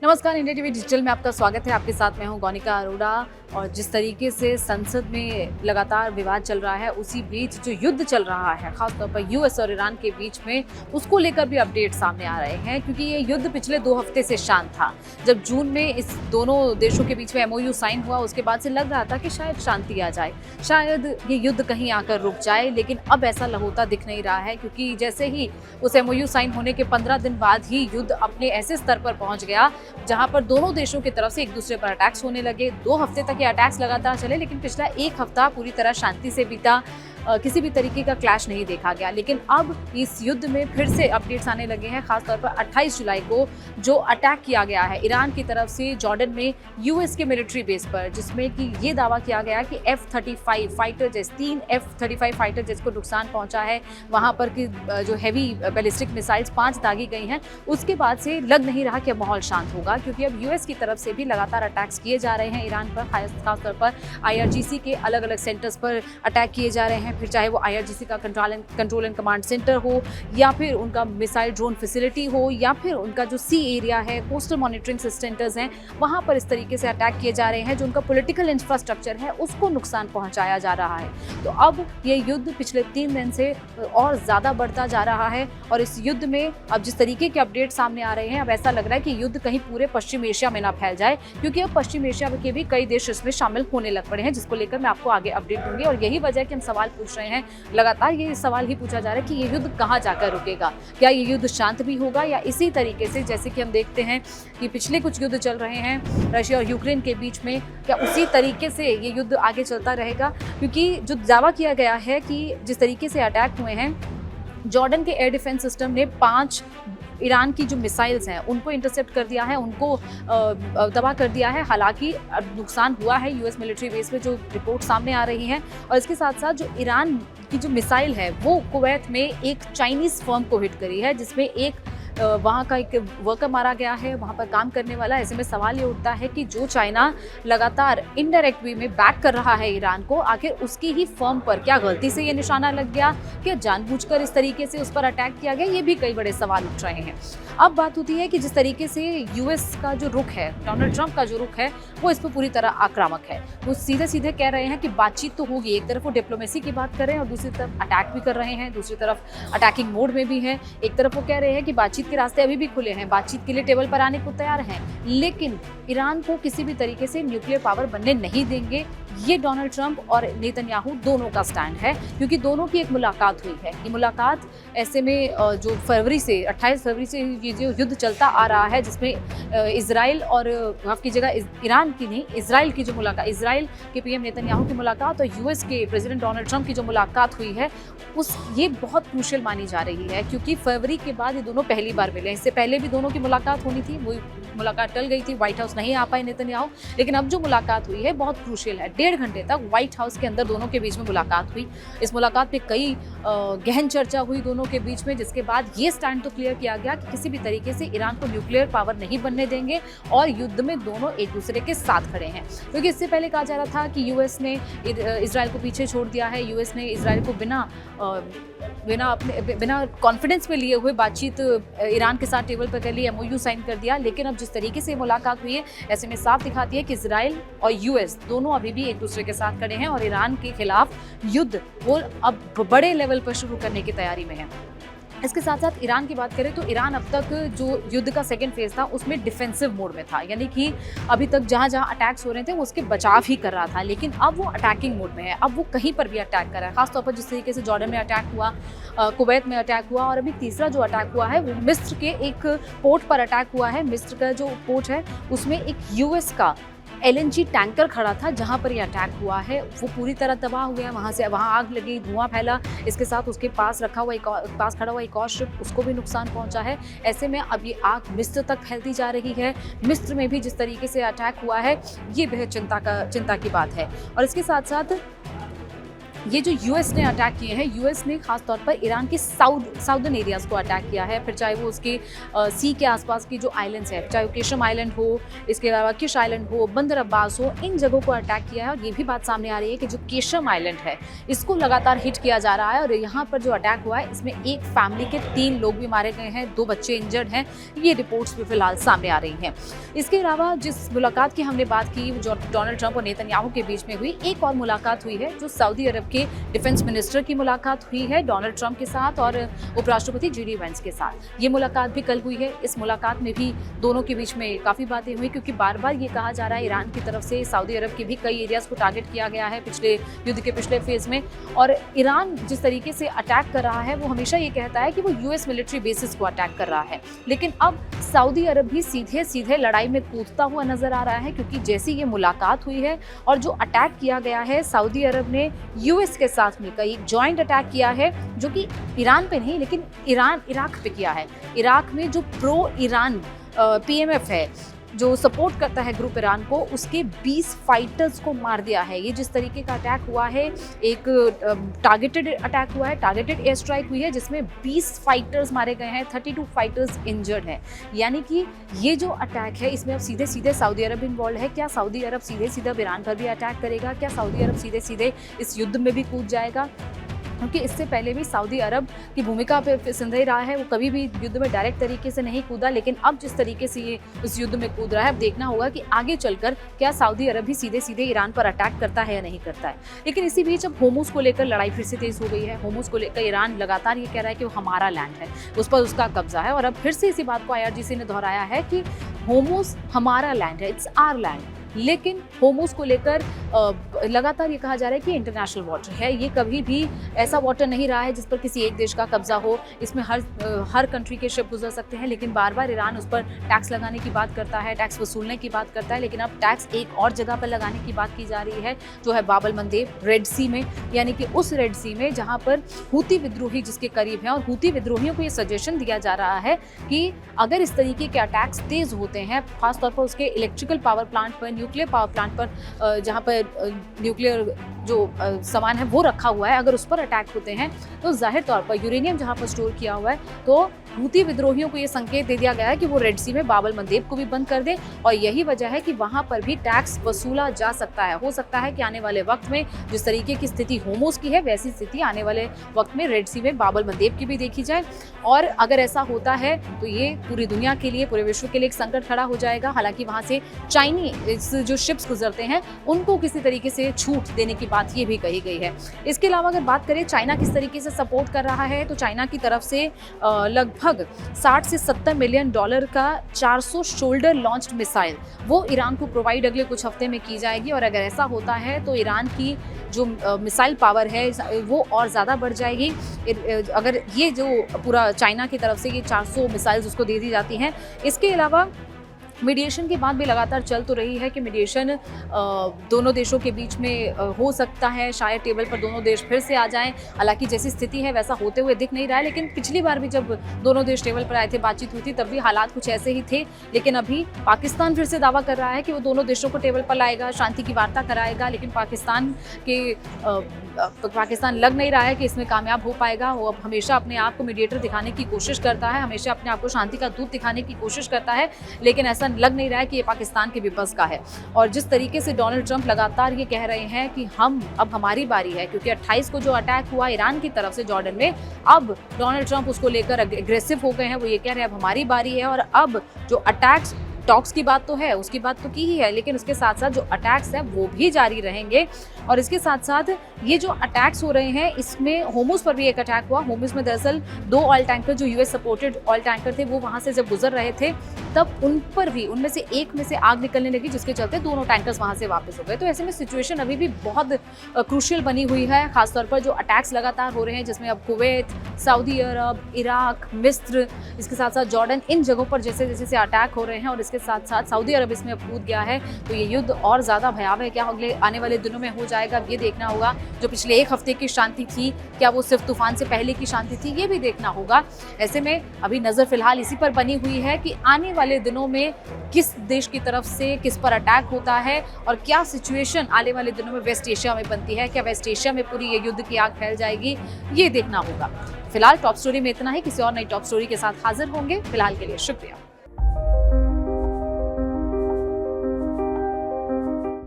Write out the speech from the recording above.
नमस्कार, India TV digital में आपका स्वागत है। आपके साथ मैं हूं गौनिका अरोड़ा। और जिस तरीके से संसद में लगातार विवाद चल रहा है, उसी बीच जो युद्ध चल रहा है खासतौर पर यूएस और ईरान के बीच में, उसको लेकर भी अपडेट सामने आ रहे हैं। क्योंकि ये युद्ध पिछले 2 हफ्ते से शांत था। जब जून में इस दोनों देशों के बीच में एमओयू साइन हुआ, उसके बाद से लग रहा था कि शायद शांति आ जाए, शायद ये युद्ध कहीं आकर रुक जाए। लेकिन अब ऐसा होता दिख नहीं रहा है, क्योंकि जैसे ही उस एमओयू साइन होने के 15 दिन बाद ही युद्ध अपने ऐसे स्तर पर पहुंच गया जहां पर दोनों देशों की तरफ से एक दूसरे पर अटैक्स होने लगे। 2 हफ्ते तक ये अटैक्स लगातार चले, लेकिन पिछला 1 हफ्ता पूरी तरह शांति से बीता। किसी भी तरीके का क्लैश नहीं देखा गया। लेकिन अब इस युद्ध में फिर से अपडेट्स आने लगे हैं। खासतौर पर 28 जुलाई को जो अटैक किया गया है ईरान की तरफ से जॉर्डन में यूएस के मिलिट्री बेस पर, जिसमें कि ये दावा किया गया कि F-35 fighter jet, 3 F-35 fighter jets को नुकसान पहुंचा है। वहां पर की जो हैवी बैलिस्टिक मिसाइल्स 5 दागी गई हैं। उसके बाद से लग नहीं रहा कि अब माहौल शांत होगा, क्योंकि अब यूएस की तरफ से भी लगातार अटैक्स किए जा रहे हैं ईरान पर। खासतौर पर IRGC के अलग अलग सेंटर्स पर अटैक किए जा रहे हैं। फिर चाहे वो IRGC का कंट्रोल एंड कमांड सेंटर हो, या फिर उनका मिसाइल ड्रोन फैसिलिटी हो, या फिर उनका जो सी एरिया है, कोस्टल मॉनिटरिंग सेंटर्स हैं, वहां पर इस तरीके से अटैक किए जा रहे हैं। जो उनका पॉलिटिकल इंफ्रास्ट्रक्चर है, उसको नुकसान पहुंचाया जा रहा है। तो अब ये युद्ध पिछले 3 दिन से और ज़्यादा बढ़ता जा रहा है। और इस युद्ध में अब जिस तरीके के अपडेट सामने आ रहे हैं, अब ऐसा लग रहा है कि युद्ध कहीं पूरे पश्चिम एशिया में ना फैल जाए, क्योंकि अब पश्चिम एशिया के भी कई देश इसमें शामिल होने लग पड़े हैं, जिसको लेकर मैं आपको आगे अपडेट दूंगी। और यही वजह है कि हम सवाल पूछ रहे हैं। लगातार ये सवाल ही पूछा जा रहा है कि ये युद्ध कहाँ जाकर रुकेगा। क्या ये युद्ध शांत भी होगा, या इसी तरीके से जैसे कि हम देखते हैं कि पिछले कुछ युद्ध चल रहे हैं रशिया और यूक्रेन के बीच में, क्या उसी तरीके से ये युद्ध आगे चलता रहेगा। क्योंकि जो दावा किया गया है कि जिस तरीके से अटैक हुए हैं, जॉर्डन के एयर डिफेंस सिस्टम ने 5 ईरान की जो मिसाइल्स हैं उनको इंटरसेप्ट कर दिया है, उनको तबाह कर दिया है। हालांकि नुकसान हुआ है यूएस मिलिट्री बेस पे, जो रिपोर्ट सामने आ रही हैं। और इसके साथ साथ जो ईरान की जो मिसाइल है, वो कुवैत में एक चाइनीज़ फर्म को हिट करी है, जिसमें एक वहाँ का एक वर्कर मारा गया है, वहाँ पर काम करने वाला। ऐसे में सवाल ये उठता है कि जो चाइना लगातार इनडायरेक्ट वे में बैक कर रहा है ईरान को, आखिर उसकी ही फर्म पर क्या गलती से ये निशाना लग गया, क्या जानबूझकर इस तरीके से उस पर अटैक किया गया, ये भी कई बड़े सवाल उठ रहे हैं। अब बात होती है कि जिस तरीके से यूएस का जो रुख है, डोनाल्ड ट्रंप का जो रुख है, वो इस पर पूरी तरह आक्रामक है। वो सीधे सीधे कह रहे हैं कि बातचीत तो होगी। एक तरफ वो डिप्लोमेसी की बात कर रहे हैं और दूसरी तरफ अटैक भी कर रहे हैं, दूसरी तरफ अटैकिंग मोड में भी है। एक तरफ वो कह रहे हैं कि बातचीत के रास्ते अभी भी खुले हैं, बातचीत के लिए टेबल पर आने को तैयार हैं, लेकिन ईरान को किसी भी तरीके से न्यूक्लियर पावर बनने नहीं देंगे। ये डोनाल्ड ट्रंप और नेतन्याहू दोनों का स्टैंड है, क्योंकि दोनों की एक मुलाकात हुई है। ये मुलाकात ऐसे में जो 28 फरवरी से ये जो युद्ध चलता आ रहा है, जिसमें इजराइल और माफ कीजिएगा ईरान की नहीं, इजराइल की जो मुलाकात, इजराइल के पीएम नेतन्याहू की मुलाकात और यूएस के प्रेसिडेंट डोनाल्ड ट्रंप की जो मुलाकात हुई है, ये बहुत क्रूशियल मानी जा रही है। क्योंकि फरवरी के बाद ये दोनों पहली बार मिले। इससे पहले भी दोनों की मुलाकात होनी थी, वो मुलाकात टल गई थी, व्हाइट हाउस नहीं आ पाए नेतन्याहू। लेकिन अब जो मुलाकात हुई है बहुत क्रूशियल है। 1.5 घंटे तक व्हाइट हाउस के अंदर दोनों के बीच में मुलाकात हुई। इस मुलाकात पे कई गहन चर्चा हुई दोनों के बीच में, जिसके बाद ये स्टैंड तो क्लियर किया गया कि किसी भी तरीके से ईरान को न्यूक्लियर पावर नहीं बनने देंगे और युद्ध में दोनों एक दूसरे के साथ खड़े हैं। क्योंकि इससे पहले कहा जा रहा था कि यूएस ने इजराइल को पीछे छोड़ दिया है, यूएस ने इजराइल को बिना कॉन्फिडेंस में लिए हुए बातचीत ईरान के साथ टेबल पर कर ली, एमओयू साइन कर दिया। लेकिन अब जिस तरीके से मुलाकात हुई है, ऐसे में साफ दिखाती है कि इजराइल और यूएस दोनों अभी भी एक दूसरे के साथ खड़े हैं और ईरान के खिलाफ युद्ध वो अब बड़े लेवल पर शुरू करने की तैयारी में है। इसके साथ साथ ईरान की बात करें तो ईरान अब तक जो युद्ध का सेकंड फेज था, उसमें डिफेंसिव मोड में था। यानी कि अभी तक जहां जहां अटैक्स हो रहे थे वो उसके बचाव ही कर रहा था, लेकिन अब वो अटैकिंग मोड में है। अब वो कहीं पर भी अटैक कर रहा है। खासतौर पर जिस तरीके से जॉर्डन में अटैक हुआ, कुवैत में अटैक हुआ, और अभी तीसरा जो अटैक हुआ है वो मिस्र के एक पोर्ट पर अटैक हुआ है। मिस्र का जो पोर्ट है उसमें एक यूएस का LNG टैंकर खड़ा था, जहां पर ये अटैक हुआ है। वो पूरी तरह तबाह हो गया, वहां आग लगी, धुआं फैला। इसके साथ उसके पास खड़ा हुआ एक और शिप, उसको भी नुकसान पहुंचा है। ऐसे में अब ये आग मिस्र तक फैलती जा रही है। मिस्र में भी जिस तरीके से अटैक हुआ है, ये बेहद चिंता की बात है। और इसके साथ साथ ये जो यूएस ने अटैक किए हैं, यूएस ने खास तौर पर ईरान के साउदर्न एरियाज़ को अटैक किया है, फिर चाहे वो उसके सी के आसपास की जो आइलैंड्स है, चाहे वो केशम आइलैंड हो, इसके अलावा किश आइलैंड हो, बंदर अब्बास हो, इन जगहों को अटैक किया है। और ये भी बात सामने आ रही है कि जो केशम आइलैंड है इसको लगातार हिट किया जा रहा है और यहाँ पर जो अटैक हुआ है इसमें एक फैमिली के 3 लोग भी मारे गए हैं, 2 बच्चे इंजर्ड हैं, ये रिपोर्ट्स भी फिलहाल सामने आ रही हैं। इसके अलावा जिस मुलाकात की हमने बात की जो डोनाल्ड ट्रंप और नेतन्याहू के बीच में हुई, एक और मुलाकात हुई है जो सऊदी अरब के डिफेंस मिनिस्टर की मुलाकात हुई है डोनाल्ड ट्रंप के साथ और उपराष्ट्रपति JD वेंस के साथ। ये मुलाकात भी कल हुई है। इस मुलाकात में भी दोनों के बीच में काफ़ी बातें हुई, क्योंकि बार बार ये कहा जा रहा है ईरान की तरफ से सऊदी अरब के भी कई एरियाज़ को टारगेट किया गया है पिछले युद्ध के पिछले फेज़ में। और ईरान जिस तरीके से अटैक कर रहा है वो हमेशा ये कहता है कि वो US मिलिट्री बेसिस को अटैक कर रहा है, लेकिन अब सऊदी अरब भी सीधे सीधे लड़ाई में कूदता हुआ नजर आ रहा है, क्योंकि जैसी ये मुलाकात हुई है और जो अटैक किया गया है, सऊदी अरब ने US के साथ मिलकर एक जॉइंट अटैक किया है जो कि ईरान पे नहीं लेकिन इराक पे किया है। इराक में जो प्रो ईरान PMF है जो सपोर्ट करता है ग्रुप ईरान को, उसके 20 फाइटर्स को मार दिया है। ये जिस तरीके का अटैक हुआ है, एक टारगेटेड अटैक हुआ है, टारगेटेड एयर स्ट्राइक हुई है जिसमें 20 फाइटर्स मारे गए हैं, 32 फाइटर्स इंजर्ड हैं। यानी कि ये जो अटैक है इसमें अब सीधे सीधे सऊदी अरब इन्वॉल्व है। क्या सऊदी अरब सीधे सीधे ईरान पर भी अटैक करेगा? क्या सऊदी अरब सीधे सीधे इस युद्ध में भी कूद जाएगा? क्योंकि इससे पहले भी सऊदी अरब की भूमिका पे संदेह रहा है, वो कभी भी युद्ध में डायरेक्ट तरीके से नहीं कूदा, लेकिन अब जिस तरीके से ये इस युद्ध में कूद रहा है, अब देखना होगा कि आगे चलकर क्या सऊदी अरब भी सीधे सीधे ईरान पर अटैक करता है या नहीं करता है। लेकिन इसी बीच अब होर्मुज को लेकर लड़ाई फिर से तेज हो गई है। होर्मुज को लेकर ईरान लगातार ये कह रहा है कि वो हमारा लैंड है, उस पर उसका कब्जा है, और अब फिर से इसी बात को IRGC ने दोहराया है कि होर्मुज हमारा लैंड है, इट्स आवर लैंड। लेकिन होर्मुज को लेकर लगातार ये कहा जा रहा है कि इंटरनेशनल वाटर है, ये कभी भी ऐसा वाटर नहीं रहा है जिस पर किसी एक देश का कब्जा हो। इसमें हर कंट्री के शिप गुजर सकते हैं, लेकिन बार बार ईरान उस पर टैक्स लगाने की बात करता है, टैक्स वसूलने की बात करता है। लेकिन अब टैक्स एक और जगह पर लगाने की बात की जा रही है, जो है बाब-अल मंदेब, रेड सी में, यानी कि उस रेड सी में जहाँ पर हूती विद्रोही जिसके करीब हैं। और हूती विद्रोहियों को ये सजेशन दिया जा रहा है कि अगर इस तरीके के अटैक्स तेज होते हैं, खासतौर पर उसके इलेक्ट्रिकल पावर प्लांट पर, न्यूक्लियर पावर प्लांट पर, जहाँ पर न्यूक्लियर जो सामान है वो रखा हुआ है, अगर उस पर अटैक होते हैं तो जाहिर तौर पर यूरेनियम जहाँ पर स्टोर किया हुआ है, तो हूती विद्रोहियों को ये संकेत दे दिया गया है कि वो रेड सी में बाब-अल मंदेब को भी बंद कर दें। और यही वजह है कि वहाँ पर भी टैक्स वसूला जा सकता है। हो सकता है कि आने वाले वक्त में जिस तरीके की स्थिति होर्मुज की है, वैसी स्थिति आने वाले वक्त में रेड सी में बाब-अल मंदेब की भी देखी जाए। और अगर ऐसा होता है तो ये पूरी दुनिया के लिए, पूरे विश्व के लिए एक संकट खड़ा हो जाएगा। हालांकि वहाँ से चाइनीज जो शिप्स गुजरते हैं उनको किसी तरीके से छूट देने की बात ये भी कही गई है। इसके अलावा अगर बात करें चाइना किस तरीके से सपोर्ट कर रहा है, तो चाइना की तरफ से लगभग 60 से 70 मिलियन डॉलर का 400 शोल्डर लॉन्च्ड मिसाइल वो ईरान को प्रोवाइड अगले कुछ हफ्ते में की जाएगी। और अगर ऐसा होता है तो ईरान की जो मिसाइल पावर है वो और ज़्यादा बढ़ जाएगी। अगर ये जो पूरा चाइना की तरफ से ये 400 मिसाइल्स उसको दे दी जाती हैं। इसके अलावा मीडिएशन की बात भी लगातार चल तो रही है कि मीडिएशन दोनों देशों के बीच में हो सकता है, शायद टेबल पर दोनों देश फिर से आ जाएं। हालांकि जैसी स्थिति है वैसा होते हुए दिख नहीं रहा है, लेकिन पिछली बार भी जब दोनों देश टेबल पर आए थे, बातचीत हुई थी, तब भी हालात कुछ ऐसे ही थे। लेकिन अभी पाकिस्तान फिर से दावा कर रहा है कि वो दोनों देशों को टेबल पर लाएगा, शांति की वार्ता कराएगा, लेकिन पाकिस्तान लग नहीं रहा है कि इसमें कामयाब हो पाएगा। वो अब हमेशा अपने आप को मीडिएटर दिखाने की कोशिश करता है, हमेशा अपने आप को शांति का दूत दिखाने की कोशिश करता है, लेकिन ऐसा लग नहीं रहा है कि ये पाकिस्तान के विपक्ष का है। और जिस तरीके से डोनाल्ड ट्रंप लगातार ये कह रहे हैं कि अब हमारी बारी है, क्योंकि 28 को जो अटैक हुआ ईरान की तरफ से जॉर्डन में, अब डोनाल्ड ट्रंप उसको लेकर एग्रेसिव हो गए हैं। वो ये कह रहे हैं अब हमारी बारी है, और अब जो अटैक्स टॉक्स की बात तो है, उसकी बात तो की ही है, लेकिन उसके साथ साथ जो अटैक्स हैं वो भी जारी रहेंगे। और इसके साथ साथ ये जो अटैक्स हो रहे हैं, इसमें होर्मुज पर भी एक अटैक हुआ। होर्मुज में दरअसल 2 ऑयल टैंकर जो US सपोर्टेड ऑयल टैंकर थे, वो वहाँ से जब गुजर रहे थे, तब उन पर भी उनमें से एक में से आग निकलने लगी, जिसके चलते दोनों टैंकर्स वहाँ से वापस हो गए। तो ऐसे में सिचुएशन अभी भी बहुत क्रूशियल बनी हुई है, खासतौर पर जो अटैक्स लगातार हो रहे हैं, जिसमें अब कुवैत, सऊदी अरब, इराक, मिस्र, इसके साथ साथ जॉर्डन, इन जगहों पर जैसे जैसे अटैक हो रहे हैं। और इसके साथ साथ सऊदी अरब इसमें कूद गया है, तो ये युद्ध और ज़्यादा भयावह क्या अगले आने वाले दिनों में हो जाएगा, ये देखना होगा। जो पिछले एक हफ्ते की शांति थी, क्या वो सिर्फ तूफान से पहले की शांति थी, ये भी देखना होगा। ऐसे में अभी नज़र फिलहाल इसी पर बनी हुई है कि आने वाले दिनों में किस देश की तरफ से किस पर अटैक होता है और क्या सिचुएशन आने वाले दिनों में वेस्ट एशिया में बनती है। क्या वेस्ट एशिया में पूरी ये युद्ध की आग फैल जाएगी, ये देखना होगा। फिलहाल टॉप स्टोरी में इतना ही, किसी और नई टॉप स्टोरी के साथ हाजिर होंगे। फिलहाल के लिए शुक्रिया।